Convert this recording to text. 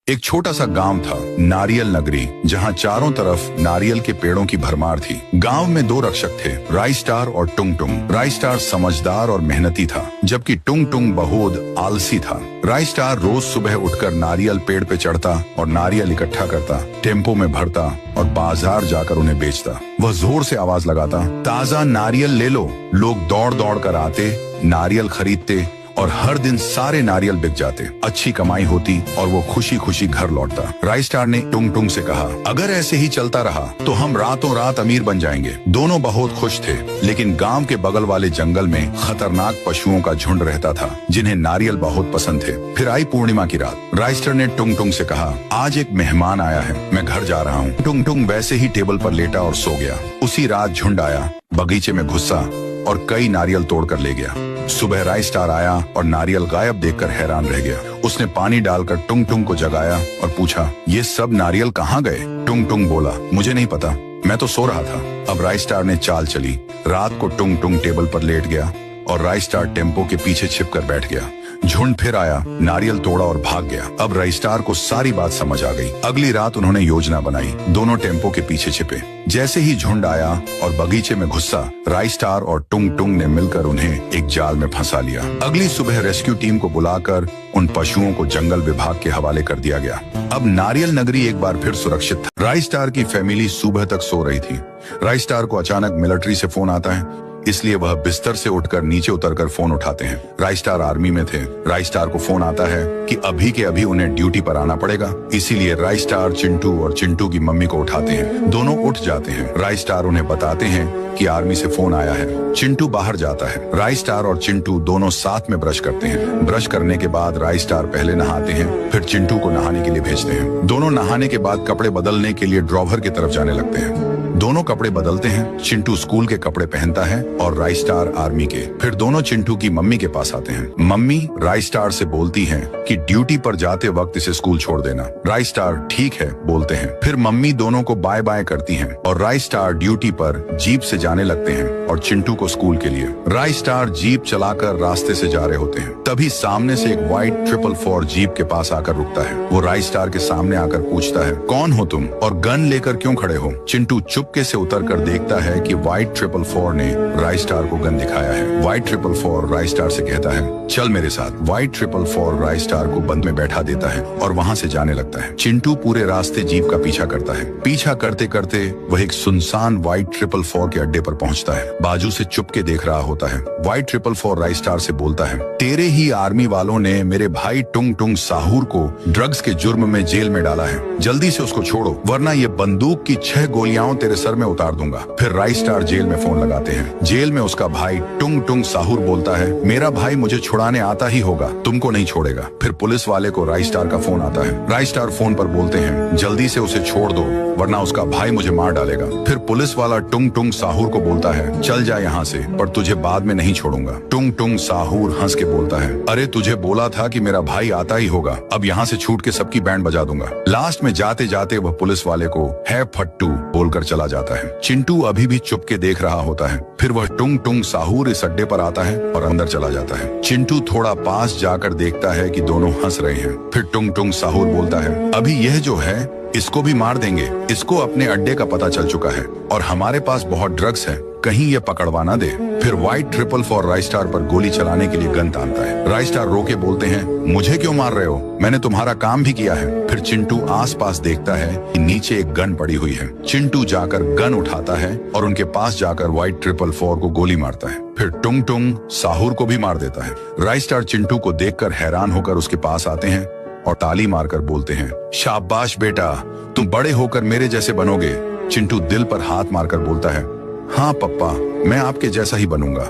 एक छोटा सा गांव था, नारियल नगरी, जहां चारों तरफ नारियल के पेड़ों की भरमार थी। गांव में दो रक्षक थे, राई स्टार और टुंग टुंग। राई स्टार समझदार और मेहनती था, जबकि टुंग टुंग बहुत आलसी था। राई स्टार रोज सुबह उठकर नारियल पेड़ पे चढ़ता और नारियल इकट्ठा करता, टेम्पो में भरता और बाजार जाकर उन्हें बेचता। वह जोर से आवाज लगाता, ताजा नारियल ले लो। लोग दौड़ दौड़ कर आते, नारियल खरीदते और हर दिन सारे नारियल बिक जाते। अच्छी कमाई होती और वो खुशी खुशी घर लौटता। राई स्टार ने टुंग टुंग से कहा, अगर ऐसे ही चलता रहा तो हम रातों रात अमीर बन जाएंगे। दोनों बहुत खुश थे, लेकिन गांव के बगल वाले जंगल में खतरनाक पशुओं का झुंड रहता था, जिन्हें नारियल बहुत पसंद थे। फिर आई पूर्णिमा की रात। राई स्टार ने टुंग टुंग से कहा, आज एक मेहमान आया है, मैं घर जा रहा हूँ। टुंग टुंग वैसे ही टेबल पर लेटा और सो गया। उसी रात झुंड आया, बगीचे में घुसा और कई नारियल तोड़कर ले गया। सुबह राई स्टार आया और नारियल गायब देखकर हैरान रह गया। उसने पानी डालकर टुंग टुंग को जगाया और पूछा, ये सब नारियल कहाँ गए? टुंग टुंग बोला, मुझे नहीं पता, मैं तो सो रहा था। अब राई स्टार ने चाल चली। रात को टुंग टुंग टेबल पर लेट गया और राई स्टार टेम्पो के पीछे छिपकर बैठ गया। झुंड फिर आया, नारियल तोड़ा और भाग गया। अब राई स्टार को सारी बात समझ आ गई। अगली रात उन्होंने योजना बनाई। दोनों टेम्पो के पीछे छिपे। जैसे ही झुंड आया और बगीचे में घुसा, राई स्टार और टुंग टुंग ने मिलकर उन्हें एक जाल में फंसा लिया। अगली सुबह रेस्क्यू टीम को बुलाकर उन पशुओं को जंगल विभाग के हवाले कर दिया गया। अब नारियल नगरी एक बार फिर सुरक्षित था। राई स्टार की फैमिली सुबह तक सो रही थी। राई स्टार को अचानक मिलिट्री से फोन आता है, इसलिए वह बिस्तर से उठकर नीचे उतरकर फोन उठाते हैं। राई स्टार आर्मी में थे। राई स्टार को फोन आता है कि अभी के अभी उन्हें ड्यूटी पर आना पड़ेगा। इसीलिए राई स्टार चिंटू और चिंटू की मम्मी को उठाते हैं। दोनों उठ जाते हैं। राई स्टार उन्हें बताते हैं कि आर्मी से फोन आया है। चिंटू बाहर जाता है। राई स्टार और चिंटू दोनों साथ में ब्रश करते हैं। ब्रश करने के बाद राई स्टार पहले नहाते हैं, फिर चिंटू को नहाने के लिए भेजते हैं। दोनों नहाने के बाद कपड़े बदलने के लिए ड्रॉवर की तरफ जाने लगते हैं। दोनों कपड़े बदलते हैं। चिंटू स्कूल के कपड़े पहनता है और राई स्टार आर्मी के। फिर दोनों चिंटू की मम्मी के पास आते हैं। मम्मी राई स्टार से बोलती हैं कि ड्यूटी पर जाते वक्त इसे स्कूल छोड़ देना। राई स्टार ठीक है बोलते हैं। फिर मम्मी दोनों को बाय बाय करती हैं और राई स्टार ड्यूटी पर जीप से जाने लगते हैं और चिंटू को स्कूल के लिए। राई स्टार जीप चलाकर रास्ते से जा रहे होते हैं। तभी सामने से एक व्हाइट 444 जीप के पास आकर रुकता है। वो राई स्टार के सामने आकर पूछता है, कौन हो तुम और गन लेकर क्यों खड़े हो? चिंटू चुपके से उतरकर देखता है कि व्हाइट 444 ने राई स्टार को गन दिखाया है। व्हाइट 444 राई स्टार से कहता है, चल मेरे साथ। व्हाइट 444 राई स्टार को बंद में बैठा देता है और वहाँ से जाने लगता है। चिंटू पूरे रास्ते जीप का पीछा करता है। पीछा करते करते वह एक सुनसान व्हाइट 444 के अड्डे पर पहुँचता है। बाजू से चुपके देख रहा होता है। व्हाइट 444 राई स्टार से बोलता है, तेरे ही आर्मी वालों ने मेरे भाई टुंग टुंग साहूर को ड्रग्स के जुर्म में जेल में डाला है। जल्दी से उसको छोड़ो, वरना ये बंदूक की 6 गोलियां तेरे सर में उतार दूंगा। फिर राई स्टार जेल में फोन लगाते हैं। जेल में उसका भाई टुंग टुंग साहूर बोलता है, मेरा भाई मुझे छुड़ाने आता ही होगा, तुमको नहीं छोड़ेगा। फिर पुलिस वाले को राई स्टार का फोन आता है। राई स्टार फोन पर बोलते हैं, जल्दी से उसे छोड़ दो, वरना उसका भाई मुझे मार डालेगा। फिर पुलिस वाला टुंग टुंग साहूर को बोलता है, चल जा यहाँ से, पर तुझे बाद में नहीं छोड़ूंगा। टुंग टुंग साहूर हंस के बोलता है, अरे तुझे बोला था कि मेरा भाई आता ही होगा, अब यहाँ से छूट के सबकी बैंड बजा दूंगा। लास्ट में जाते जाते वह पुलिस वाले को है फट्टू बोलकर चला जाता है। चिंटू अभी भी चुपके देख रहा होता है। फिर वह टुंग टुंग साहूर इस अड्डे पर आता है और अंदर चला जाता है। चिंटू थोड़ा पास जाकर देखता है कि दोनों हंस रहे हैं। फिर टुंग टुंग साहूर बोलता है, अभी यह जो है इसको भी मार देंगे। इसको अपने अड्डे का पता चल चुका है और हमारे पास बहुत ड्रग्स है, कहीं ये पकड़वा ना दे। फिर व्हाइट 444 राई स्टार पर गोली चलाने के लिए गन तानता है। राई स्टार रोके बोलते हैं, मुझे क्यों मार रहे हो? मैंने तुम्हारा काम भी किया है। फिर चिंटू आसपास देखता है कि नीचे एक गन पड़ी हुई है। चिंटू जाकर गन उठाता है और उनके पास जाकर व्हाइट 444 को गोली मारता है। फिर टुंग टुंग साहूर को भी मार देता है। राई स्टार चिंटू को देखकर हैरान होकर उसके पास आते हैं और ताली मारकर बोलते हैं, शाबाश बेटा, तुम बड़े होकर मेरे जैसे बनोगे। चिंटू दिल पर हाथ मारकर बोलता है, हाँ पप्पा, मैं आपके जैसा ही बनूंगा।